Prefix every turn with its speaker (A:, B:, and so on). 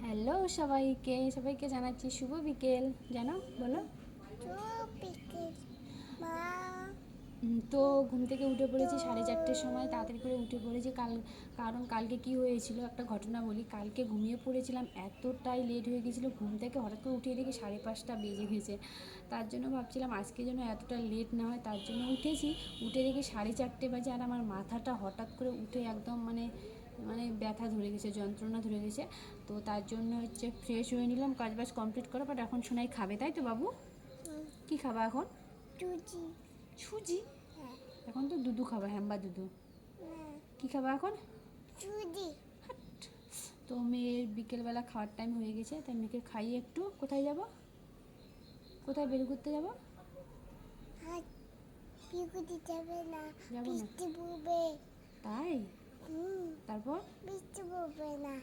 A: Hello সবাইকে সবাইকে জানাচ্ছি শুভ বিকেল। জানো বলো।
B: বিকেল মা
A: তো ঘুম থেকে উঠে পড়েছি 4:30টার সময়, তাড়াতাড়ি করে উঠে পড়েছি কারণ কালকে কি হয়েছিল একটা ঘটনা বলি। কালকে ঘুমিয়ে পড়েছিলাম, এতটাই লেট হয়ে গেছিলো, ঘুম থেকে হঠাৎ করে উঠে দেখি 5:30 বেজে গেছে। তার জন্য ভাবছিলাম আজকে যেন এতটা লেট না হয়, তার জন্য উঠেছি। উঠে দেখি 4:30 বাজে, আর আমার মাথাটা হঠাৎ করে উঠে একদম মানে মানে ব্যথা ধরে গেছে, যন্ত্রণা ধরে গেছে। তো তার জন্য ফ্রেশ হয়ে নিলাম, কাজবাজ কমপ্লিট করো। বাট এখন শোনাই খাবে, তাই তো বাবু? কি খাবা এখন?
B: সুজি।
A: সুজি?
B: হ্যাঁ।
A: এখন তো দুধু খাবা, হ্যাম্বা দুধু।
B: না,
A: কি খাবা এখন?
B: সুজি।
A: তো মেয়ের বিকেলবেলা খাওয়ার টাইম হয়ে গেছে, তাই মেয়েকে খাইয়ে একটু কোথায় যাব, কোথায় বের করতে যাব?
B: হাত বিকুতি যাবে না,
A: যাব না?
B: বৃষ্টি পড়বে।
A: তাই?
B: হুম,
A: তারপর?
B: বৃষ্টি পড়বে না।